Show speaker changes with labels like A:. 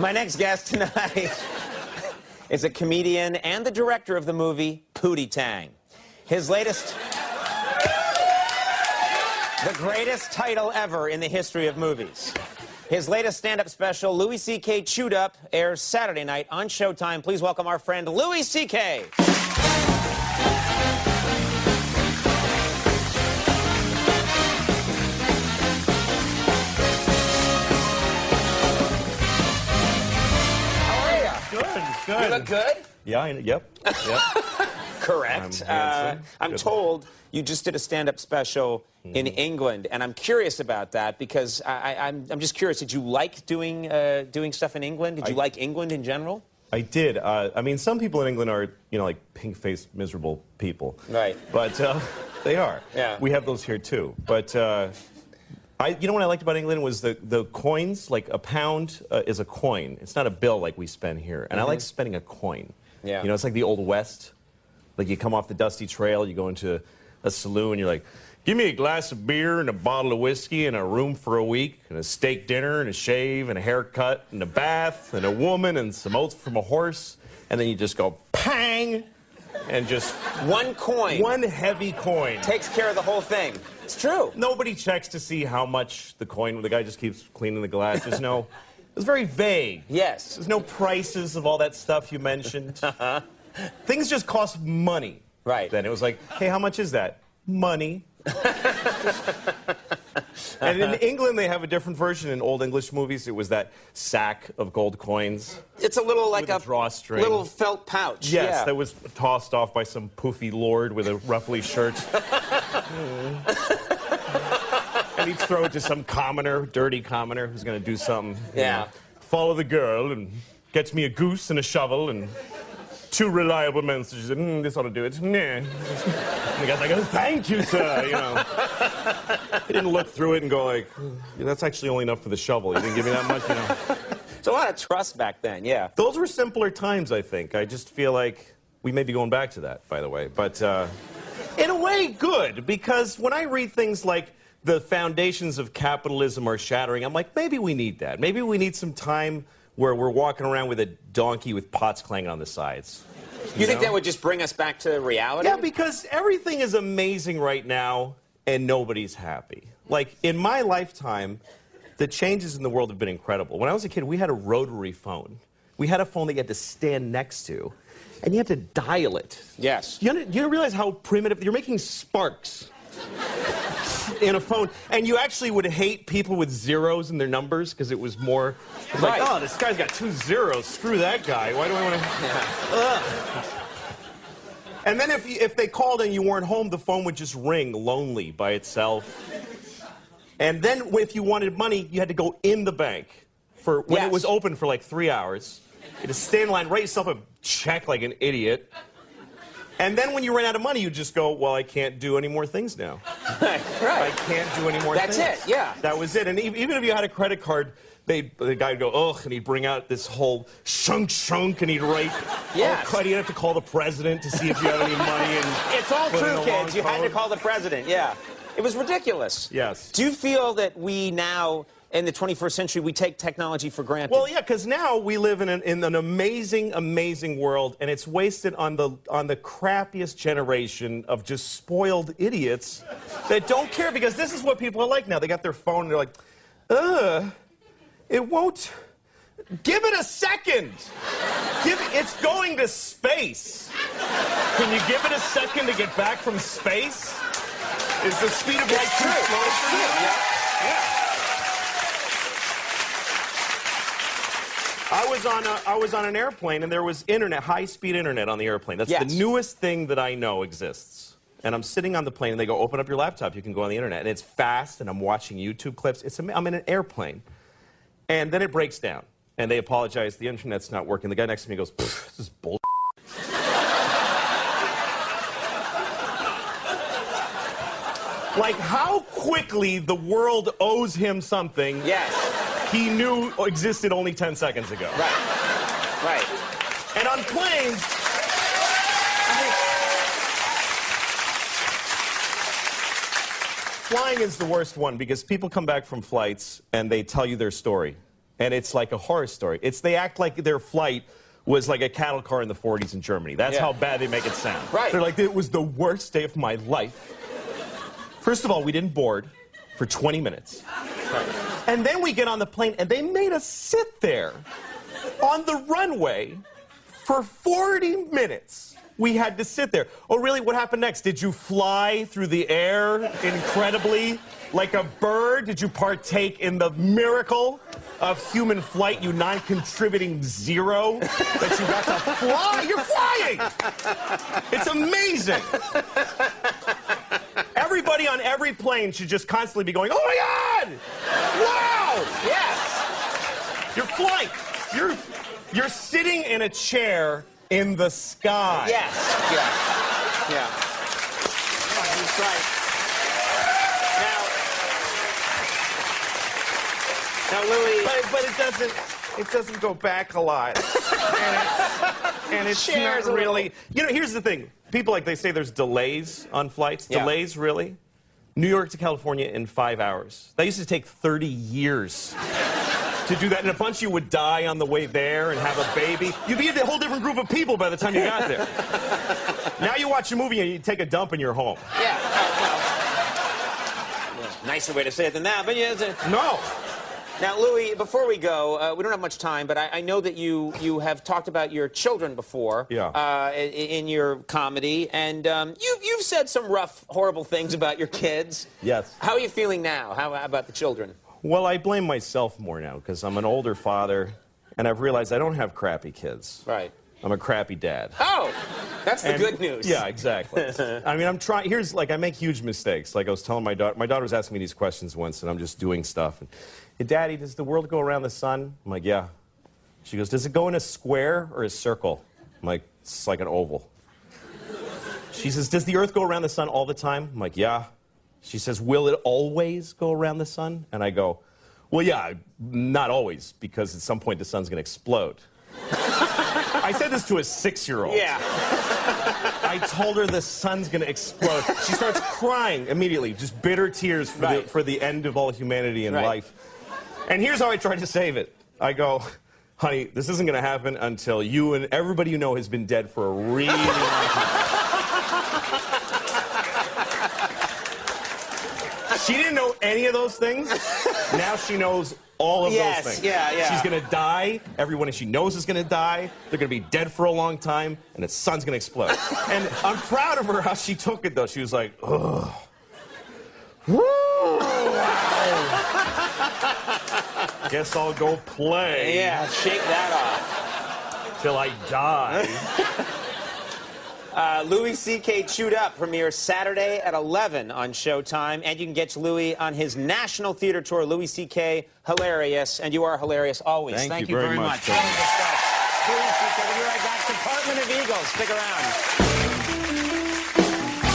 A: My next guest tonight is a comedian and the director of the movie Pootie Tang. His latest... the greatest title ever in the history of movies. His latest stand-up special, Louis C.K. Chewed Up, airs Saturday night on Showtime. Please welcome our friend Louis C.K.
B: Good.
A: You look good?
B: Yeah, yep.
A: Correct. I'm told you just did a stand-up special in England, and I'm curious about that because I'm just curious. Did you like doing stuff in England? Did you like England in general?
B: I did. I mean, some people in England are, like pink-faced, miserable people.
A: Right.
B: But they are.
A: Yeah.
B: We have those here too. But you know what I liked about England was the coins. Like a pound is a coin. It's not a bill like we spend here. And I like spending a coin. Yeah. It's like the Old West. Like you come off the dusty trail, you go into a saloon, you're like, give me a glass of beer and a bottle of whiskey and a room for a week and a steak dinner and a shave and a haircut and a bath and a woman and some oats from a horse. And then you just go, pang, and just...
A: one coin.
B: One heavy coin.
A: Takes care of the whole thing. It's true.
B: Nobody checks to see how much the coin, the guy just keeps cleaning the glass. There's no... It was very vague.
A: Yes.
B: There's no prices of all that stuff you mentioned. Things just cost money.
A: Right.
B: Then it was like, hey, how much is that? Money. And in England, they have a different version. In Old English movies, it was that sack of gold coins.
A: It's a little like a
B: drawstring.
A: Little felt pouch.
B: Yes,
A: yeah.
B: that was tossed off by some poofy lord with a ruffly shirt. And he'd throw it to some commoner, dirty commoner, who's going to do something.
A: Yeah.
B: Follow the girl and gets me a goose and a shovel and 2 reliable men. So she said, this ought to do it. Nah. And the guy's like, oh, thank you, sir, He didn't look through it and go like, that's actually only enough for the shovel. He didn't give me that much,
A: It's a lot of trust back then, yeah.
B: Those were simpler times, I think. I just feel like we may be going back to that, by the way. But in a way, good, because when I read things like the foundations of capitalism are shattering, I'm like, maybe we need that. Maybe we need some time where we're walking around with a donkey with pots clanging on the sides.
A: You think that would just bring us back to reality?
B: Yeah, because everything is amazing right now, and nobody's happy. Like, in my lifetime, the changes in the world have been incredible. When I was a kid, we had a rotary phone. We had a phone that you had to stand next to, and you had to dial it.
A: Yes.
B: You realize how primitive... You're making sparks in a phone, and you actually would hate people with zeros in their numbers because it was more... It's like, oh, this guy's got 2 zeros. Screw that guy. Why do I want to... Yeah. And then if they called and you weren't home, the phone would just ring lonely by itself. And then if you wanted money, you had to go in the bank for when it was open for like 3 hours. You had to stand in line, write yourself a check like an idiot. And then when you ran out of money, you just go, well, I can't do any more things now.
A: Right.
B: I can't do any more things.
A: That's it, yeah.
B: That was it. And even if you had a credit card, the guy would go, ugh, and he'd bring out this whole shunk, and he'd write, he'd have to call the president to see if you had any money. And
A: it's all true, kids. You had to call the president, yeah. It was ridiculous.
B: Yes.
A: Do you feel that we now, in the 21st century, we take technology for granted?
B: Well, yeah, because now we live in an amazing world, and it's wasted on the crappiest generation of just spoiled idiots that don't care, because this is what people are like now. They got their phone, and they're like, it won't... Give it a second! It's going to space! Can you give it a second to get back from space? Is the speed of light too slow for you? Yeah. I was on an airplane, and there was internet, high-speed internet on the airplane. That's the newest thing that I know exists. And I'm sitting on the plane, and they go, open up your laptop, you can go on the internet. And it's fast, and I'm watching YouTube clips. I'm in an airplane. And then it breaks down, and they apologize, the internet's not working. The guy next to me goes, this is bull. Like, how quickly the world owes him something he knew existed only 10 seconds ago.
A: Right.
B: And on planes, flying is the worst one because people come back from flights and they tell you their story. and it's like a horror story. They act like their flight was like a cattle car in the 40s in Germany. That's how bad they make it sound.
A: Right.
B: They're like, it was the worst day of my life. First of all, we didn't board for 20 minutes. Right. And then we get on the plane, and they made us sit there on the runway for 40 minutes. We had to sit there. Oh, really? What happened next? Did you fly through the air incredibly like a bird? Did you partake in the miracle of human flight, you non-contributing zero that you got to fly? You're flying! It's amazing. Everybody on every plane should just constantly be going, oh my God! Wow!
A: Yes!
B: You're flying. You're sitting in a chair in the sky.
A: Yes. Yeah. Yeah. That's right. Now, Louis.
B: But it doesn't go back a lot. and it's
A: Shares
B: not really. You know, here's the thing. People they say there's delays on flights.
A: Yeah.
B: Delays, really? New York to California in 5 hours. That used to take 30 years to do that, and a bunch of you would die on the way there and have a baby. You'd be a whole different group of people by the time you got there. Now you watch a movie and you take a dump and you're home.
A: Yeah. Nicer way to say it than that, but yeah.
B: No.
A: Now, Louis, before we go, we don't have much time, but I know that you have talked about your children before in your comedy, and you've said some rough, horrible things about your kids.
B: Yes.
A: How are you feeling now? How about the children?
B: Well, I blame myself more now because I'm an older father, and I've realized I don't have crappy kids.
A: Right.
B: I'm a crappy dad.
A: Oh, that's the good news.
B: Yeah, exactly. I mean, I'm trying. I make huge mistakes. Like I was telling my daughter was asking me these questions once, and I'm just doing stuff. And, hey, Daddy, does the world go around the sun? I'm like, yeah. She goes, does it go in a square or a circle? I'm like, it's like an oval. She says, does the Earth go around the sun all the time? I'm like, yeah. She says, will it always go around the sun? And I go, well, yeah, not always, because at some point the sun's going to explode. I said this to a 6-year-old.
A: Yeah.
B: I told her the sun's going to explode. She starts crying immediately, just bitter tears for the end of all humanity and life. And here's how I tried to save it. I go, honey, this isn't going to happen until you and everybody you know has been dead for a really long time. She didn't know any of those things. Now she knows all of those things.
A: Yeah.
B: She's going to die. Everyone she knows is going to die. They're going to be dead for a long time, and the sun's going to explode. And I'm proud of her how she took it, though. She was like, ugh. Guess I'll go play.
A: Yeah, shake that off.
B: Till I die.
A: Louis C.K. Chewed Up premieres Saturday at 11 on Showtime. And you can get Louis on his national theater tour, Louis C.K. Hilarious. And you are hilarious always. Thank you very much. Louis C.K. We'll be right back. Department of Eagles. Stick around.